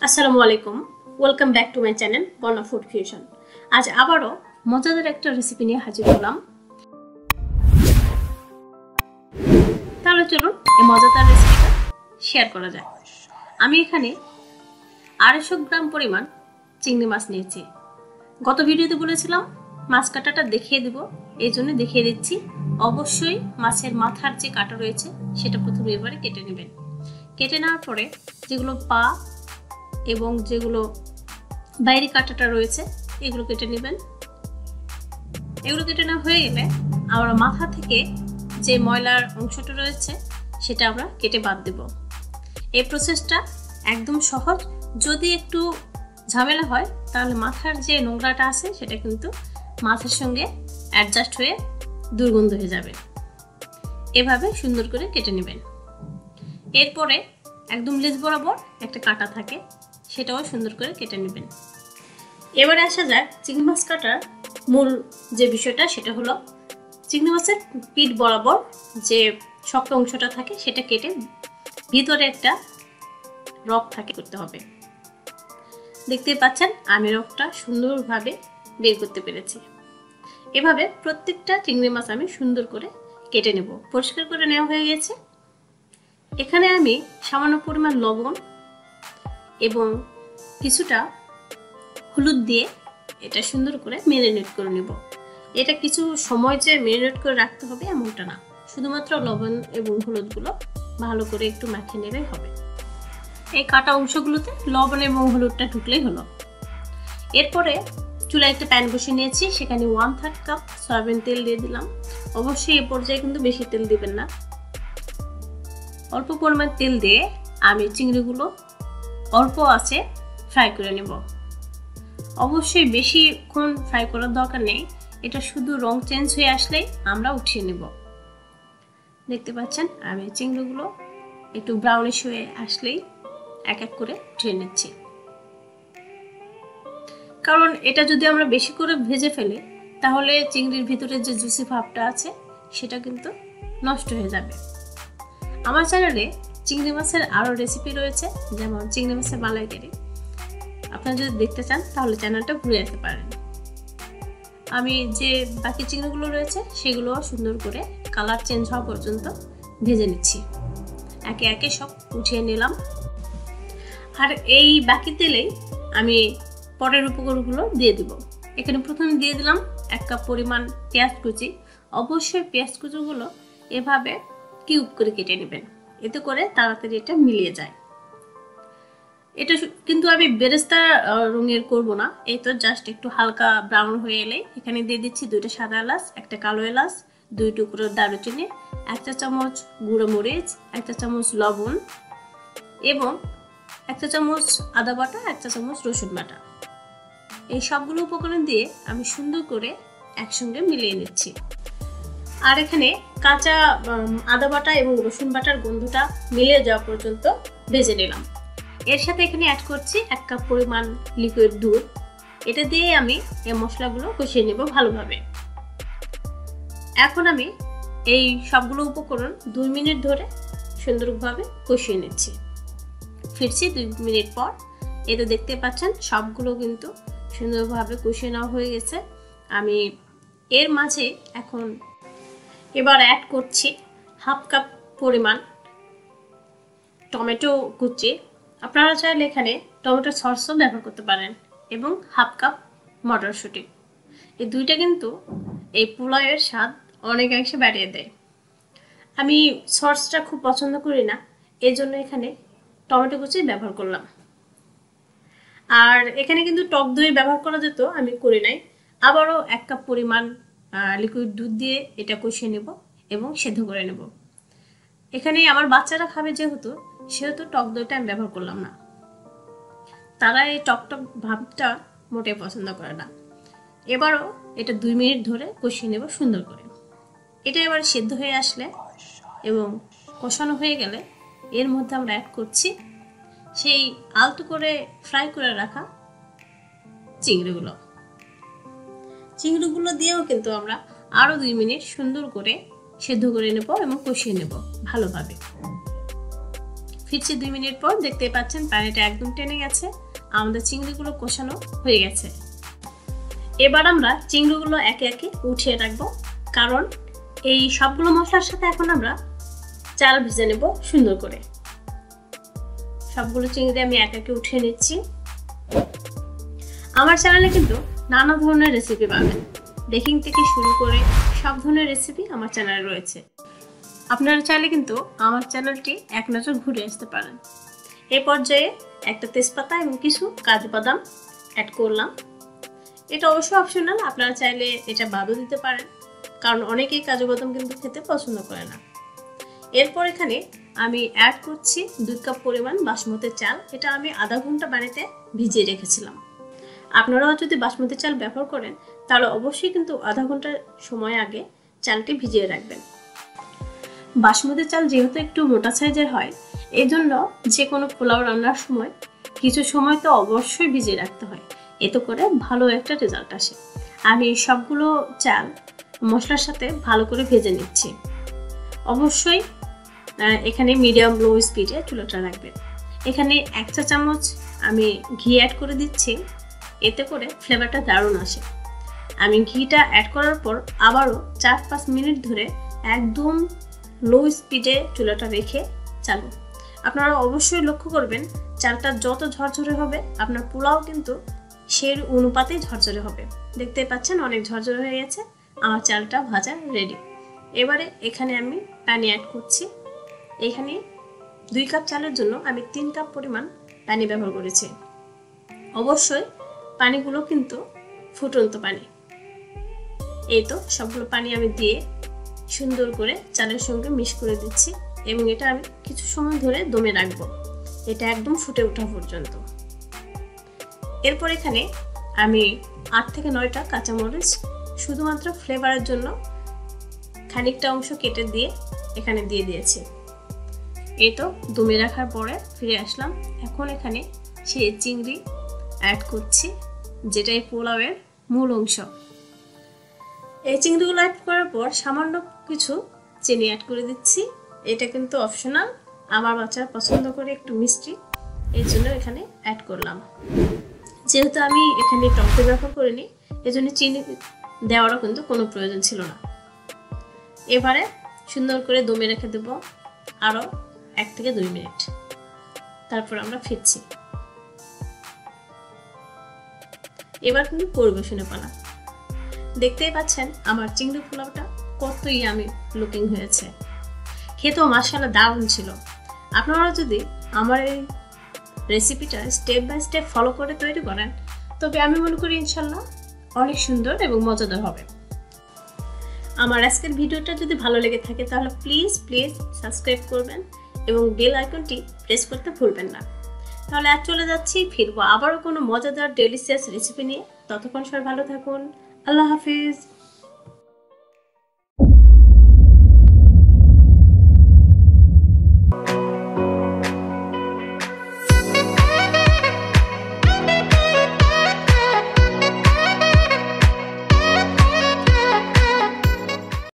আসসালামু আলাইকুম, welcome back to my channel Borna food creation. আজ আবারও মজাদার একটা রেসিপি নিয়ে হাজির হলাম। তাহলে চলুন এই মজাদার রেসিপিটা শেয়ার করা যায়। আমি এখানে 250 গ্রাম পরিমাণ চিংড়ি মাছ নিয়েছি। গত ভিডিওতে বলেছিলাম মাছ কাটাটা দেখিয়ে দিব, এই জন্য দেখিয়ে দিচ্ছি। অবশ্যই মাছের মাথার যে কাটা রয়েছে সেটা প্রথমে এবারে কেটে নেবেন। কেটে নেওয়ার পরে যেগুলো পা এবং যেগুলো বাইরে কাটাটা রয়েছে এগুলো কেটে নেবেন। এগুলো কেটে নেওয়া হয়ে গেলে আমরা মাথা থেকে যে ময়লার অংশটা রয়েছে সেটা আমরা কেটে বাদ দেব। এই প্রসেসটা একদম সহজ, যদি একটু ঝামেলা হয় তাহলে মাথার যে নোংরাটা আছে সেটা কিন্তু মাথার সঙ্গে অ্যাডজাস্ট হয়ে দুর্গন্ধ হয়ে যাবে। এভাবে সুন্দর করে কেটে নেবেন। এরপরে একদম লেজ বরাবর একটা কাটা থাকে, সেটাও সুন্দর করে কেটে নেবেন। এবারে আসা যাক চিংড়ি মাছ কাটার মূল যে বিষয়টা, সেটা হলো চিংড়ি মাছের পিঠ বরাবর যে শক্ত অংশটা থাকে সেটা কেটে ভিতরে একটা রক থাকে করতে হবে। দেখতে পাচ্ছেন আমি রকটা সুন্দরভাবে বের করতে পেরেছি। এভাবে প্রত্যেকটা চিংড়ি মাছ আমি সুন্দর করে কেটে নেব। পরিষ্কার করে নেওয়া হয়ে গেছে। এখানে আমি সামান্য পরিমাণ লবণ এবং কিছুটা হলুদ দিয়ে এটা সুন্দর করে ম্যারিনেট করে নেব। এটা কিছু সময় যে ম্যারিনেট করে রাখতে হবে এমনটা না, শুধুমাত্র লবণ এবং হলুদগুলো ভালো করে একটু মাখিয়ে নিলেই হবে। এই কাটা অংশগুলোতে লবণ এবং হলুদটা ঢুকলেই হলো। এরপরে চুলায় একটা প্যান বসিয়ে নিয়েছি, সেখানে 1/3 কাপ সয়াবিন তেল দিয়ে দিলাম। অবশ্যই এই পর্যায়ে কিন্তু বেশি তেল দিবেন না, অল্প পরিমাণ তেল দিয়ে আমি চিংড়িগুলো অল্প আঁচে ফ্রাই করে নেব। অবশ্যই বেশিক্ষণ ফ্রাই করার দরকার নেই, এটা শুধু রং চেঞ্জ হয়ে আসলেই আমরা উঠিয়ে নেব। দেখতে পাচ্ছেন আমি চিংড়িগুলো একটু ব্রাউনিশ হয়ে আসলেই এক এক করে উঠিয়ে নিচ্ছি। কারণ এটা যদি আমরা বেশি করে ভেজে ফেলি তাহলে চিংড়ির ভিতরে যে জুসি ভাবটা আছে সেটা কিন্তু নষ্ট হয়ে যাবে। আমার চ্যানেলে চিংড়ি মাছের আরও রেসিপি রয়েছে, যেমন চিংড়ি মাছের মালাইকারি। আপনারা যদি দেখতে চান তাহলে চ্যানেলটা ঘুরে আসতে পারেন। আমি যে বাকি চিংড়িগুলো রয়েছে সেগুলো সুন্দর করে কালার চেঞ্জ হওয়া পর্যন্ত ভেজে নিচ্ছি। একে একে সব উঠিয়ে নিলাম। আর এই বাকি তেলেই আমি পরের উপকরণগুলো দিয়ে দিব। এখানে প্রথমে দিয়ে দিলাম 1 কাপ পরিমাণ পেঁয়াজ কুচি। অবশ্যই পেঁয়াজ কুচিগুলো এভাবে কিউব করে কেটে নেবেন, এতে করে তাড়াতাড়ি এটা মিলিয়ে যায়। এটা কিন্তু আমি বেরেস্তা রঙের করব না, এই তো জাস্ট একটু হালকা ব্রাউন হয়ে এলেই এখানে দিয়ে দিচ্ছি 2টা সাদা এলাচ, 1টা কালো এলাচ, 2 টুকরো দারুচিনি, 1 চা চামচ গুঁড়ো মরিচ, 1 চা চামচ লবণ এবং 1 চা চামচ আদা বাটা, 1 চা চামচ রসুন বাটা। এই সবগুলো উপকরণ দিয়ে আমি সুন্দর করে একসঙ্গে মিলিয়ে নিচ্ছি। আর এখানে কাঁচা আদা বাটা এবং রসুন বাটার গন্ধটা মিলিয়ে যাওয়া পর্যন্ত ভেজে নিলাম। এর সাথে এখানে অ্যাড করছি 1 কাপ পরিমাণ লিকুইড দুধ। এটা দিয়ে আমি এই মশলাগুলো কষিয়ে নেব ভালোভাবে। এখন আমি এই সবগুলো উপকরণ 2 মিনিট ধরে সুন্দরভাবে কষিয়ে নিচ্ছি। ফিরছি 2 মিনিট পর। এটা দেখতে পাচ্ছেন সবগুলো কিন্তু সুন্দরভাবে কষিয়ে নেওয়া হয়ে গেছে। আমি এর মাঝে এখন এবার অ্যাড করছি 1/2 কাপ পরিমাণ টমেটো কুচি। আপনারা চাইলে এখানে টমেটো সসও ব্যবহার করতে পারেন এবং 1/2 কাপ মটরশুঁটি। এই দুইটা কিন্তু এই পোলাওয়ের স্বাদ অনেকাংশে বাড়িয়ে দেয়। আমি সসটা খুব পছন্দ করি না, এই জন্য এখানে টমেটো কুচি ব্যবহার করলাম। আর এখানে কিন্তু টক দই ব্যবহার করা যেত, আমি করি নাই। আবারও 1 কাপ পরিমাণ লিকুইড দুধ দিয়ে এটা কষিয়ে নেব এবং সেদ্ধ করে নেব। এখানে আমার বাচ্চারা খাবে সেহেতু টক দইটা আমি ব্যবহার করলাম না, তারা এই টক ভাবটা মোটেই পছন্দ করে না। এবারও এটা 2 মিনিট ধরে কষিয়ে নেব সুন্দর করে। এটা এবার সেদ্ধ হয়ে আসলে এবং কষানো হয়ে গেলে এর মধ্যে আমরা অ্যাড করছি সেই আলতো করে ফ্রাই করে রাখা চিংড়িগুলো দিয়েও কিন্তু আমরা আরও 2 মিনিট সুন্দর করে সেদ্ধ করে নেব এবং কষিয়ে নেব ভালোভাবে। ফিরছি 2 মিনিট পর। দেখতেই পাচ্ছেন পানিটা একদম টেনে গেছে, আমাদের চিংড়িগুলো কষানো হয়ে গেছে। এবার আমরা চিংড়িগুলো একে একে উঠিয়ে রাখবো, কারণ এই সবগুলো মশলার সাথে এখন আমরা চাল ভেজে নেব সুন্দর করে। সবগুলো চিংড়ি আমি একে একে উঠিয়ে নিচ্ছি। আমার চ্যানেলে কিন্তু নানা ধরনের রেসিপি পাবেন, বেকিং থেকে শুরু করে সব ধরনের রেসিপি আমার চ্যানেলে রয়েছে। আপনারা চাইলে কিন্তু আমার চ্যানেলটি এক নজর ঘুরে আসতে পারেন। এই পর্যায়ে একটা তেজপাতা এবং কিছু কাজু বাদাম অ্যাড করলাম। এটা অবশ্যই অপশনাল, আপনারা চাইলে এটা বাদও দিতে পারেন, কারণ অনেকেই কাজু বাদাম কিন্তু খেতে পছন্দ করে না। এরপর এখানে আমি অ্যাড করছি 2 কাপ পরিমাণ বাসমতি চাল। এটা আমি আধা ঘন্টা পানিতে ভিজিয়ে রেখেছিলাম। আপনারাও যদি বাসমতি চাল ব্যবহার করেন তাহলে অবশ্যই কিন্তু আধা ঘন্টা সময় আগে চালটি ভিজিয়ে রাখবেন। বাসমতি চাল যেহেতু একটু মোটা সাইজের হয়, এই জন্য যে কোনো পোলাও রান্নার সময় কিছু সময় তো অবশ্যই ভিজিয়ে রাখতে হয়, এতে করে ভালো একটা রেজাল্ট আসে। আমি সবগুলো চাল মশলার সাথে ভালো করে ভেজে নিচ্ছি। অবশ্যই এখানে মিডিয়াম লো স্পিডে চুলাটা রাখবেন। এখানে 1 চা চামচ আমি ঘি অ্যাড করে দিচ্ছি, এতে করে ফ্লেভারটা দারুণ আসে। আমি ঘিটা অ্যাড করার পর আবারও 4-5 মিনিট ধরে একদম লো স্পিডে চুলাটা রেখে চালু। আপনারা অবশ্যই লক্ষ্য করবেন চালটা যত ঝরঝরে হবে আপনার পোলাও কিন্তু সেই অনুপাতে ঝরঝরে হবে। দেখতে পাচ্ছেন অনেক ঝরঝরে হয়ে গেছে, আমার চালটা ভাজা রেডি। এবারে এখানে আমি পানি অ্যাড করছি। এখানে 2 কাপ চালের জন্য আমি 3 কাপ পরিমাণ পানি ব্যবহার করেছি। অবশ্যই পানিগুলো কিন্তু ফুটন্ত পানি। এই তো সবগুলো পানি আমি দিয়ে সুন্দর করে চালের সঙ্গে মিক্স করে দিচ্ছি এবং এটা আমি কিছু সময় ধরে দমে রাখবো, এটা একদম ফুটে ওঠা পর্যন্ত। এরপর এখানে আমি 8 থেকে 9টা কাঁচামরিচ শুধুমাত্র ফ্লেভারের জন্য খানিকটা অংশ কেটে দিয়ে এখানে দিয়ে দিয়েছি। এই তো দমে রাখার পরে ফিরে আসলাম। এখন এখানে সেই চিংড়ি অ্যাড করছি, যেটা এই পোলাওয়ের মূল অংশ। এই চিংড়িগুলো অ্যাড করার পর সামান্য কিছু চিনি অ্যাড করে দিচ্ছি। এটা কিন্তু অপশনাল, আমার বাচ্চারা পছন্দ করে একটু মিষ্টি, এই জন্য এখানে অ্যাড করলাম। যেহেতু আমি এখানে টক দই ব্যবহার করিনি, এজন্য চিনি দেওয়ারও কিন্তু কোনো প্রয়োজন ছিল না। এবারে সুন্দর করে দমে রেখে দেব আরও 1 থেকে 2 মিনিট, তারপর আমরা ফিরছি। এবার কিন্তু পরিবেশনে পালা। দেখতেই পাচ্ছেন আমার চিংড়ি পোলাওটা কত ইয়ামি লুকিং হয়েছে, খেতেও মাশাআল্লাহ দারুণ ছিল। আপনারা যদি আমার এই রেসিপিটা স্টেপ বাই স্টেপ ফলো করে তৈরি করেন তবে আমি মনে করি ইনশাল্লাহ অনেক সুন্দর এবং মজাদার হবে। আমার আজকের ভিডিওটা যদি ভালো লেগে থাকে তাহলে প্লিজ সাবস্ক্রাইব করবেন এবং বেল আইকনটি প্রেস করতে ভুলবেন না। তাহলে আজ চলে যাচ্ছি, ফিরবো আবারও কোনো মজাদার ডেলিশিয়াস রেসিপি নিয়ে। ততক্ষণ সবাই ভালো থাকুন। আল্লাহ হাফিজ।